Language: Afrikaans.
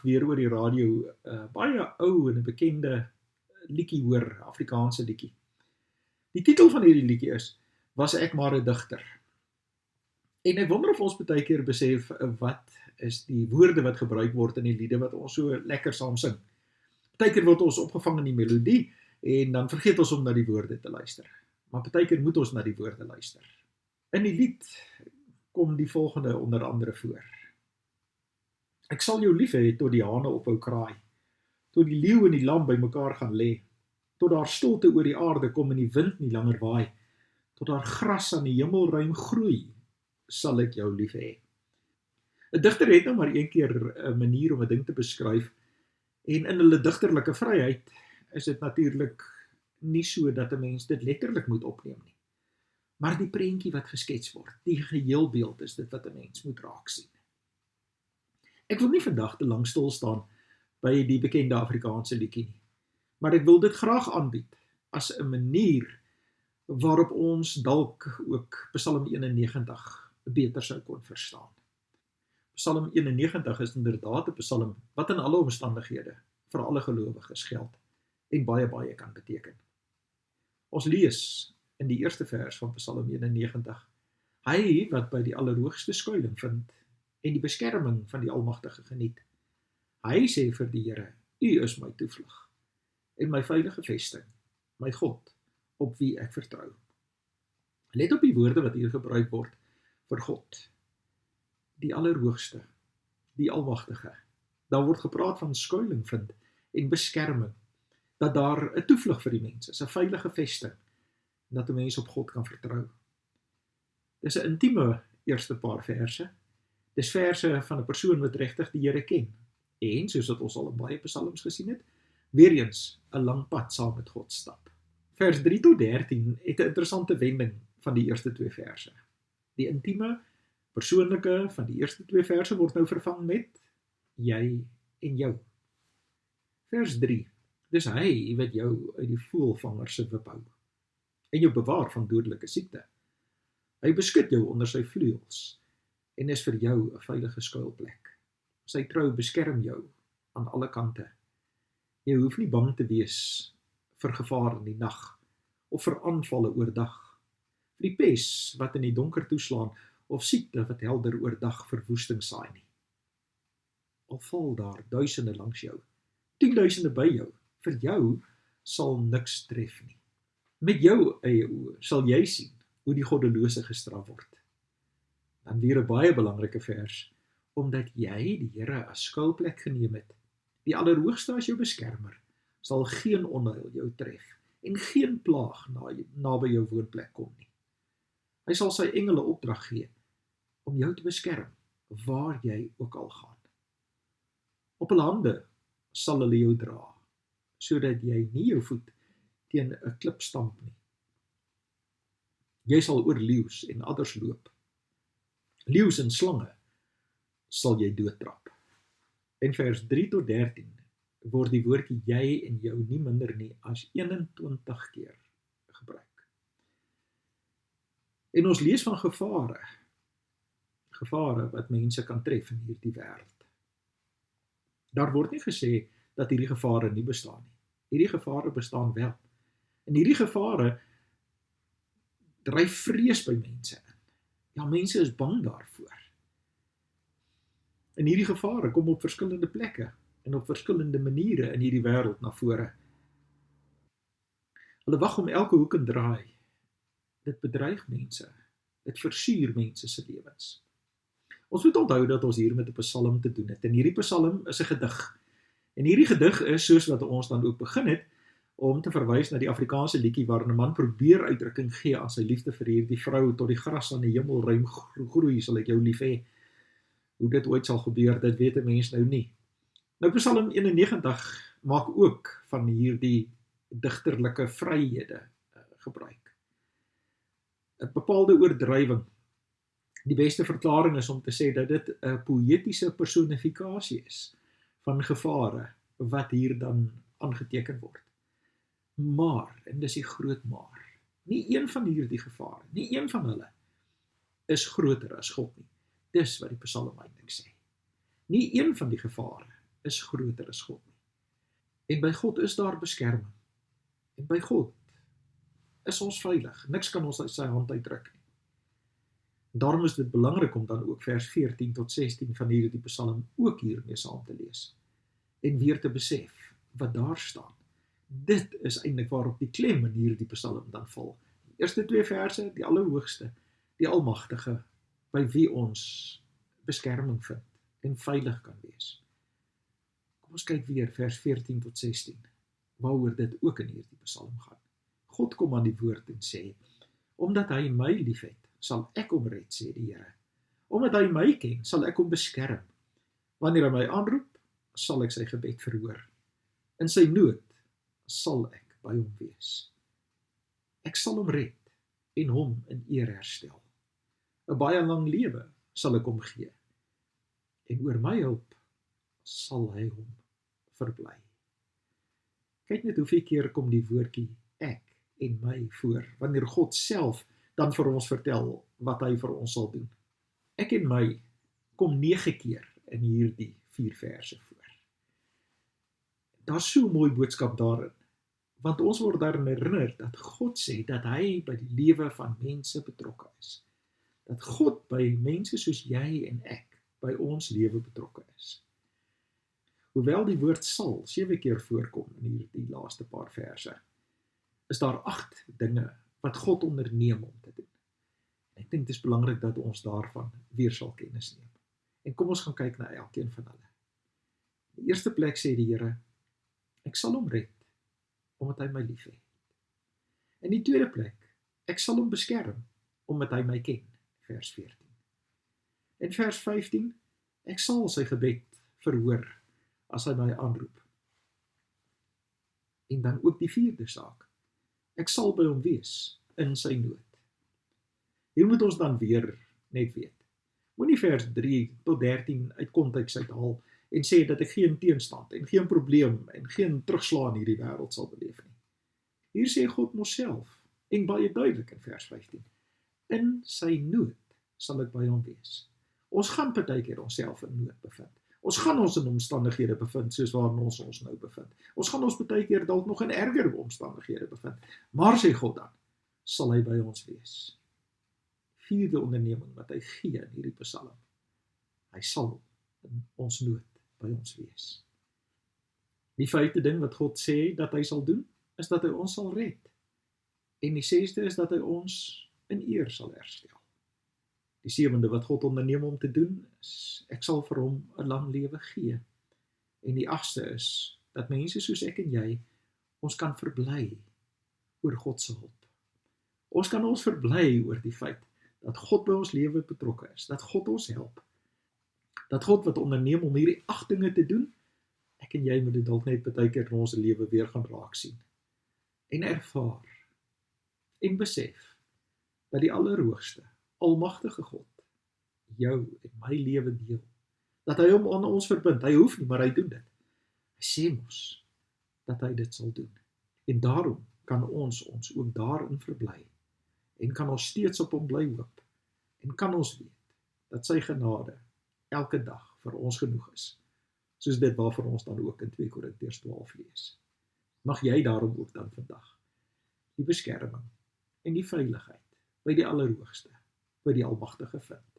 weer oor die radio baie ou en 'n bekende liedjie hoor, Afrikaanse liedjie. Die titel van hierdie liedjie is Was ek maar 'n digter. En ek wonder of ons baie keer besef wat is die woorde wat gebruik word in die liede wat ons so lekker saam sing. Baie keer word ons opgevang in die melodie en dan vergeet ons om na die woorde te luister. Maar baie keer moet ons na die woorde luister. In die lied kom die volgende onder andere voor. Ek sal jou lief hê tot die hane ophou kraai, tot die leeu en die lam by mekaar gaan lê, tot daar stilte oor die aarde kom en die wind nie langer waai, tot daar gras aan die hemelruim groei, sal ek jou lief hê. 'n Digter het nou maar een keer 'n manier om 'n ding te beskryf, en in hulle digterlike vryheid is dit natuurlik nie so dat 'n mens dit letterlik moet opneem nie. Maar die prentjie wat geskets word, die geheelbeeld is dit wat 'n mens moet raak sien. Ek wil nie vandag te lank stil staan by die bekende Afrikaanse liedjie nie, maar ek wil dit graag aanbied as 'n manier waarop ons dalk ook Psalm 91 beter sou kon verstaan. Psalm 91 is inderdaad 'n psalm wat in alle omstandighede vir alle gelowiges geld en baie kan beteken. Ons lees in die eerste vers van Psalm 91, hy wat by die Allerhoogste skuilings vind en die beskerming van die Almagtige geniet. Hy sê vir die Here, U is my toevlug en my veilige vesting, my God, op wie ek vertrou. Let op die woorde wat hier gebruik word vir God, die Allerhoogste, die Almagtige. Daar word gepraat van skuilings vind en beskerming, dat daar 'n toevlug vir die mens is, 'n veilige vesting, dat 'n mens op God kan vertrou. Dis 'n intieme eerste paar verse. Dis verse van 'n persoon wat regtig die Here ken, en soos wat ons al in baie psalms gesien het, weer eens 'n lang pad saam met God stap. Vers 3 tot 13 het 'n interessante wending van die eerste twee verse. Die intieme, persoonlike van die eerste twee verse word nou vervang met jy en jou. Vers 3, dis hy wat jou uit die voëlvanger se wip hou en jou bewaar van dodelike siekte. Hy beskud jou onder sy vleuels en is vir jou 'n veilige skuilplek. Sy trou beskerm jou aan alle kante. Jy hoef nie bang te wees vir gevaar in die nag of vir aanvalle oordag, vir die pes wat in die donker toeslaan of siekte wat helder oordag verwoesting saai nie. Al val daar duisende langs jou, 10.000 by jou, vir jou sal niks tref nie. Met jou eie oë sal jy sien hoe die goddelose gestraf word. Dan weer 'n baie belangrike vers, omdat jy die Here as skuilplek geneem het, die Allerhoogste as jou beskermer, sal geen onheil jou tref en geen plaag naby jou woonplek kom nie. Hy sal sy engele opdrag gee om jou te beskerm waar jy ook al gaan. Op hulle hande sal hulle jou dra, sodat jy nie jou voet teen 'n klip stamp nie. Jy sal oor leeu's en adders loop. Leeu's en slange sal jy doodtrap. En vers 3 tot 13 word die woordjie jy en jou nie minder nie as 21 keer gebruik. En ons lees van gevare wat mense kan tref in hierdie wêreld. Daar word nie gesê dat hierdie gevare nie bestaan nie. Hierdie gevare bestaan wel. En hierdie gevare dryf vrees by mense in. Ja, mense is bang daarvoor. En hierdie gevare kom op verskillende plekke en op verskillende maniere in hierdie wêreld na vore. Hulle wag om elke hoek en draai. Dit bedreig mense. Dit versuur mense se lewens. Ons moet onthou dat ons hier met 'n psalm te doen het. En hierdie psalm is 'n gedig. En hierdie gedig is, soos wat ons dan ook begin het, om te verwys na die Afrikaanse liedjie waarin 'n man probeer uitdrukking gee aan sy liefde vir hierdie vrou, tot die gras aan die hemelruim groei, sal ek jou lief hê. Hoe dit ooit sal gebeur, dit weet 'n mens nou nie. Nou Psalm 91 maak ook van hierdie digterlike vryhede gebruik. 'n bepaalde oordrywing. Die beste verklaring is om te sê dat dit 'n poëtiese personifikasie is van gevare wat hier dan aangeteken word. Maar, en dis die groot maar, nie een van hierdie gevare, nie een van hulle is groter as God nie. Dis wat die psalm eintlik sê. Nie een van die gevare is groter as God nie. En by God is daar beskerming. En by God is ons veilig. Niks kan ons uit sy hand uitruk nie. Daarom is dit belangrik om dan ook vers 14 tot 16 van hierdie Psalm ook hiermee saam te lees. En weer te besef wat daar staan. Dit is eintlik waarop die klem in hierdie Psalm dan val. Die eerste 2 verse, die Allerhoogste, die Almagtige, by wie ons beskerming vind en veilig kan wees. Kom ons kyk weer vers 14 tot 16, waaroor dit ook in hierdie Psalm gaan. God kom aan die woord en sê, omdat hy my liefhet, sal ek hom red, sê die Here. Omdat hy my ken, sal ek hom beskerm. Wanneer hy my aanroep, sal ek sy gebed verhoor. In sy nood sal ek by hom wees. Ek sal hom red en hom in eer herstel. 'n baie lang lewe sal ek hom gee. En oor my hulp sal hy hom verbly. Kyk net hoeveel keer kom die woordjie ek en my voor, wanneer God self dan vir ons vertel wat hy vir ons sal doen. Ek en my kom 9 keer in hierdie 4 verse voor. Daar's so 'n mooi boodskap daarin, want ons word daarin herinner dat God sê dat hy by die lewe van mense betrokke is. Dat God by mense soos jy en ek by ons lewe betrokke is. Hoewel die woord sal 7 keer voorkom in hierdie laaste paar verse, is daar 8 dinge wat God onderneem om te doen. En ek dink dit is belangrik dat ons daarvan weer sal kennis neem. En kom ons gaan kyk na elkeen van hulle. In die eerste plek sê die Here, ek sal hom red, omdat hy my liefhet. In die tweede plek, ek sal hom beskerm, omdat hy my ken, vers 14. En vers 15, ek sal sy gebed verhoor, as hy my aanroep. En dan ook die 4de saak, ek sal by hom wees, in sy nood. Hier moet ons dan weer net weet, moenie vers 3 tot 13 uit konteks uithaal, en sê dat ek geen teenstand, en geen probleem, en geen terugslaan in hierdie wêreld sal beleef nie. Hier sê God mos self, en baie duidelik in vers 15, in sy nood sal ek by hom wees. Ons gaan partykeer onsself in nood bevind. Ons gaan ons in omstandighede bevind, soos waarin ons ons nou bevind. Ons gaan ons partykeer dalk nog in erger omstandighede bevind. Maar sê God dan, sal hy by ons wees. 4de onderneming wat hy gee in hierdie Psalm. Hy sal in ons nood by ons wees. Die 5de ding wat God sê dat hy sal doen, is dat hy ons sal red. En die 6de is dat hy ons in eer sal herstel. Die 7de wat God onderneem om te doen is, ek sal vir hom 'n lang lewe gee. En die 8ste is, dat mense soos ek en jy, ons kan verbly oor God se hulp. Ons kan ons verbly oor die feit, dat God by ons lewe betrokke is, dat God ons help, dat God wat onderneem om hierdie 8 dinge te doen, ek en jy moet dit dalk net baie keer in ons lewe weer gaan raak sien, en ervaar, en besef, dat die Allerhoogste, Almagtige God, jou en my lewe deel, dat hy hom aan ons verbind, hy hoef nie, maar hy doen dit. Hy sê mos, dat hy dit sal doen, en daarom kan ons ook daarin verbly, en kan ons steeds op hom bly hoop, en kan ons weet, dat sy genade elke dag vir ons genoeg is, soos dit waarvoor ons dan ook in 2 Korintiërs 12 lees. Mag jy daarom ook dan vandag die beskerming en die veiligheid by die Allerhoogste, by die Almagtige vind.